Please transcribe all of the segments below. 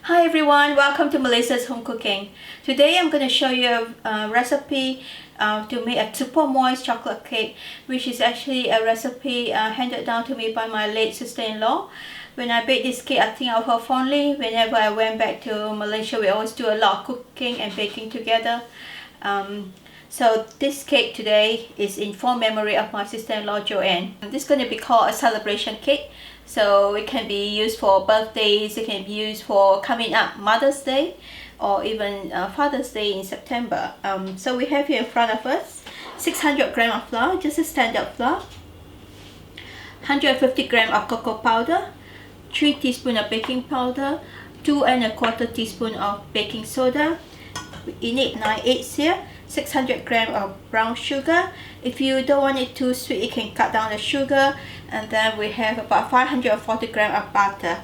Hi everyone, welcome to Melissa's Home Cooking. Today I'm going to show you a recipe to make a super moist chocolate cake, which is actually a recipe handed down to me by my late sister-in-law. When I baked this cake, I think of her fondly. Whenever I went back to Malaysia, we always do a lot of cooking and baking together. So this cake today is in fond memory of my sister-in-law Jo-N. This is going to be called a celebration cake. So it can be used for birthdays, it can be used for coming up Mother's Day or even Father's Day in September. So we have here in front of us 600 grams of flour, just a standard flour, 150 grams of cocoa powder, 3 teaspoons of baking powder, 2 1/4 teaspoons of baking soda. You need 9 eggs here, 600 grams of brown sugar. If you don't want it too sweet, you can cut down the sugar. And then we have about 540 grams of butter.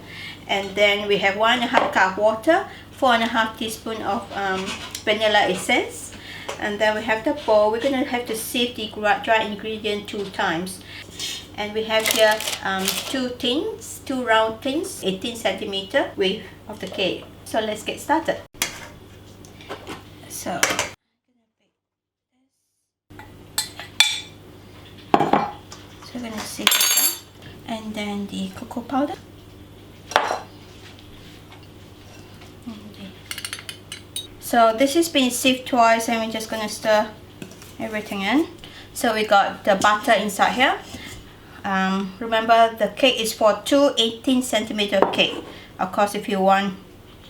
And then we have 1.5 cup of water, 4.5 teaspoons of vanilla essence. And then we have the bowl. We're going to have to sieve the dry ingredient 2 times. And we have here 2 tins, 2 round tins, 18 centimeter width of the cake. So let's get started. So we're going to sieve it, and then the cocoa powder, so this has been sieved twice, and we're just going to stir everything in. So we got the butter inside here. Remember, the cake is for 2 18 centimeter cake. Of course, if you want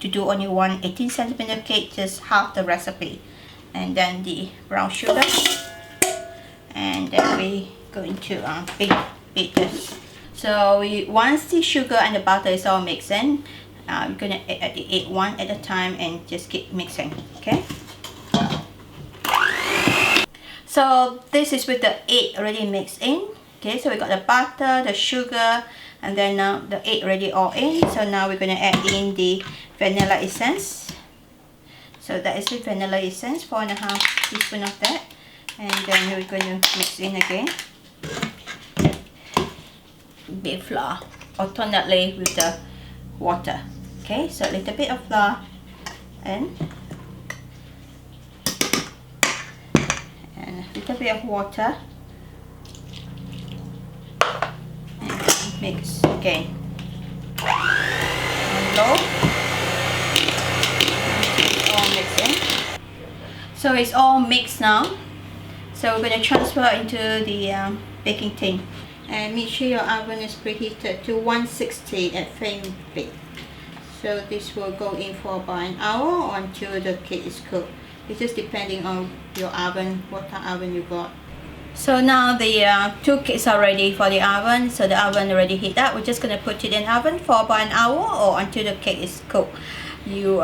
to do only one 18 centimeter cake, just half the recipe. And then the brown sugar, and then we going to beat this. So once the sugar and the butter is all mixed in, you're going to add the egg one at a time and just keep mixing. Okay, so this is with the egg already mixed in. Okay, so we got the butter, the sugar, and then now the egg already all in. So now we're going to add in the vanilla essence. So that is with vanilla essence, 4.5 teaspoons of that. And then we're going to mix in again the flour alternately with the water. Okay, so a little bit of flour and a little bit of water, and mix again on low until it's all mixed in. So it's all mixed now. So we're going to transfer into the baking tin, and make sure your oven is preheated to 160 at flame rate. So this will go in for about an hour or until the cake is cooked. It's just depending on your oven, what type of oven you got. So now the 2 cakes are ready for the oven. So the oven already heated up. We're just going to put it in the oven for about an hour or until the cake is cooked. You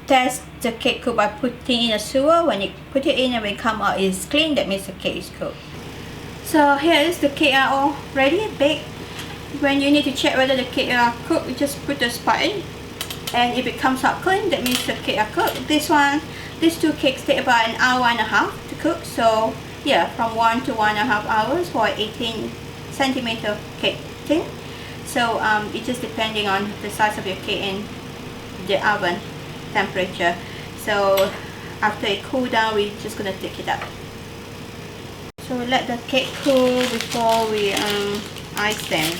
test the cake cooked by putting in a sewer. When you put it in and when it come out it's clean, that means the cake is cooked. So here is the cake are all ready, baked. When you need to check whether the cake are cooked, you just put the spot in, and if it comes out clean, that means the cake are cooked. These 2 cakes take about an hour and a half to cook. So yeah, from 1 to 1.5 hours for 18 centimeter cake tin. So it's just depending on the size of your cake and the oven temperature. So after it cool down, we're just gonna take it up. So we let the cake cool before we ice them.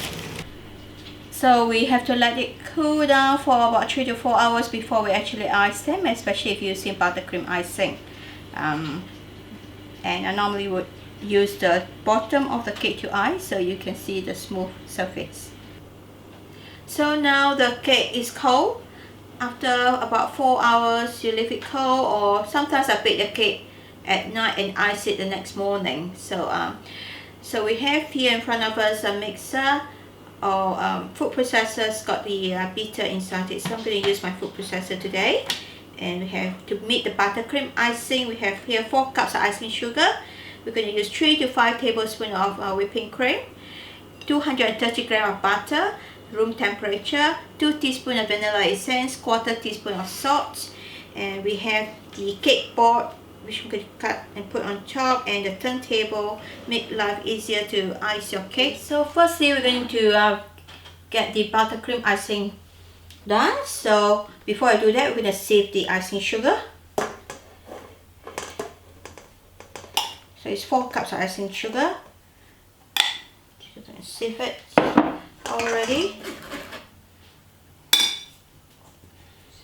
So we have to let it cool down for about 3 to 4 hours before we actually ice them, especially if you're using buttercream icing. And I normally would use the bottom of the cake to ice so you can see the smooth surface. So now the cake is cold. After about 4 hours, you leave it cold, or sometimes I bake the cake at night and ice it the next morning. So so we have here in front of us a mixer or food processor. It's got the beater inside it. So I'm going to use my food processor today. And we have to make the buttercream icing. We have here 4 cups of icing sugar. We're going to use 3 to 5 tablespoons of whipping cream, 230 grams of butter, room temperature, 2 teaspoons of vanilla essence, 1/4 teaspoon of salt, and we have the cake board, which we could cut and put on top, and the turntable, make life easier to ice your cake. So firstly, we're going to get the buttercream icing done. So before I do that, we're going to sieve the icing sugar. So it's 4 cups of icing sugar. Just going to sieve it already.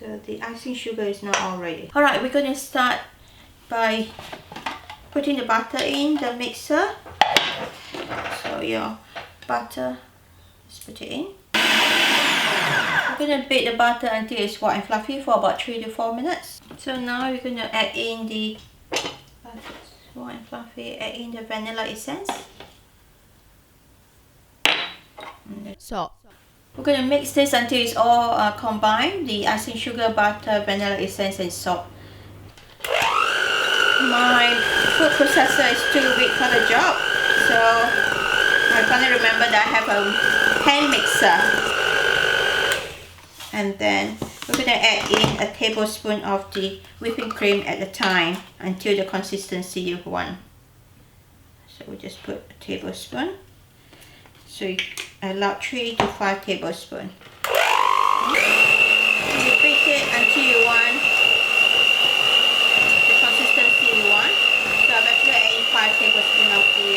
So the icing sugar is now all ready. Alright, we're going to start by putting the butter in the mixer. So your butter, just put it in. We're going to bake the butter until it's white and fluffy for about 3 to 4 minutes. So now we're going to add in the butter, white and fluffy, add in the vanilla essence. Salt. We're going to mix this until it's all combined, the icing sugar, butter, vanilla essence and salt. My food processor is too weak for the job, so I finally remembered that I have a hand mixer. And then we're going to add in a tablespoon of the whipping cream at a time until the consistency you want. So we just put a tablespoon. So you allow 3 to 5 tablespoons. You beat it until you want the consistency you want. So I've actually added 5 tablespoons of the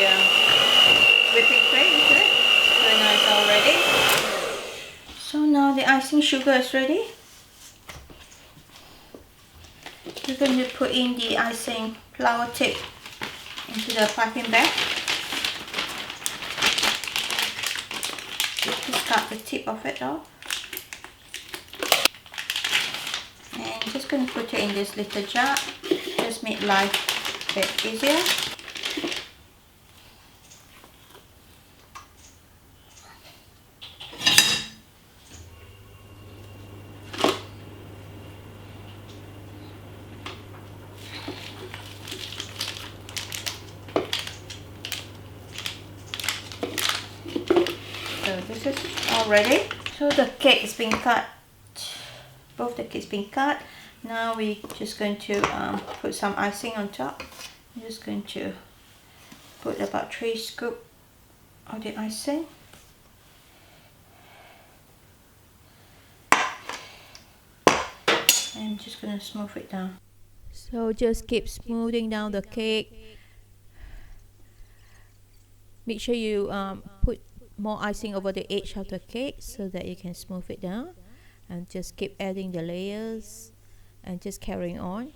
whipping cream into it. So now it's all ready. So now the icing sugar is ready. We're going to put in the icing flour tip into the piping bag. Just cut the tip of it off. And just going to put it in this little jar. Just make life a bit easier. So this is all ready. So the cake is being cut. Both the cakes being cut. Now we're just going to put some icing on top. I'm just going to put about 3 scoops of the icing. And I'm just going to smooth it down. So just keep smoothing down the cake. Make sure you put more icing over the edge of the cake so that you can smooth it down. And just keep adding the layers and just carrying on.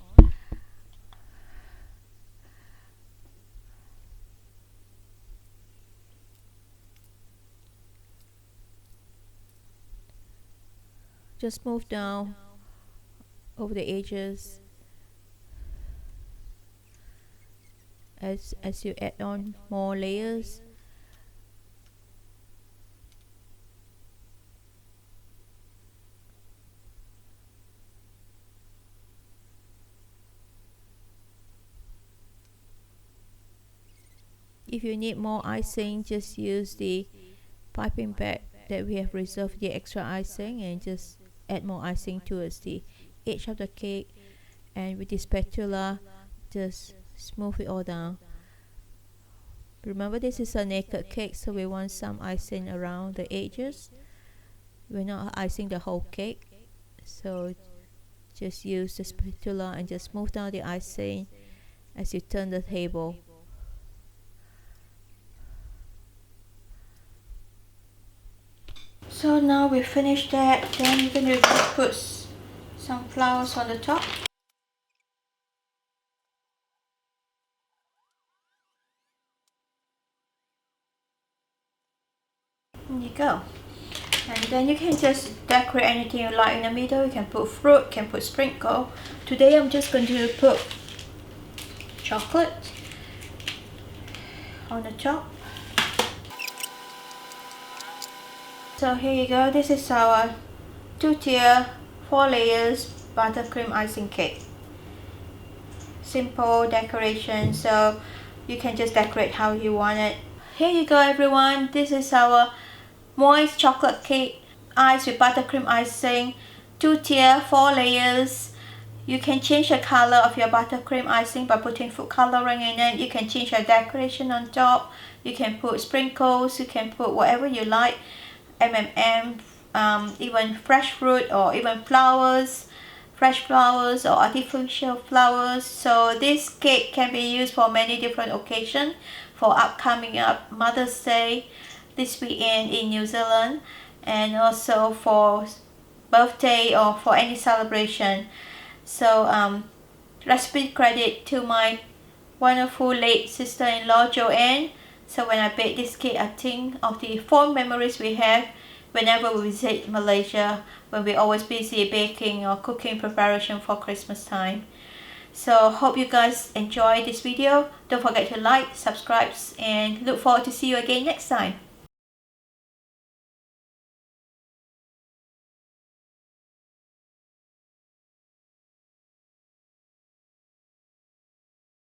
Just move down over the edges as you add on more layers. If you need more icing, just use the piping bag that we have reserved the extra icing and just add more icing towards the edge of the cake, and with the spatula just smooth it all down. Remember, this is a naked cake, so we want some icing around the edges. We're not icing the whole cake, so just use the spatula and just smooth down the icing as you turn the table. So now we've finished that, then we're going to just put some flowers on the top. There you go. And then you can just decorate anything you like in the middle. You can put fruit, you can put sprinkle. Today I'm just going to put chocolate on the top. So here you go, this is our 2-tier, 4 layers buttercream icing cake. Simple decoration, so you can just decorate how you want it. Here you go everyone, this is our moist chocolate cake iced with buttercream icing, 2-tier, 4 layers. You can change the color of your buttercream icing by putting food coloring in it. You can change your decoration on top. You can put sprinkles, you can put whatever you like. M&M, even fresh fruit or even flowers, fresh flowers or artificial flowers. So this cake can be used for many different occasions, for upcoming Mother's Day this weekend in New Zealand, and also for birthday or for any celebration. So recipe credit to my wonderful late sister-in-law Jo-N. So when I bake this cake, I think of the fond memories we have whenever we visit Malaysia, when we're always busy baking or cooking preparation for Christmas time. So hope you guys enjoy this video. Don't forget to like, subscribe, and look forward to see you again next time.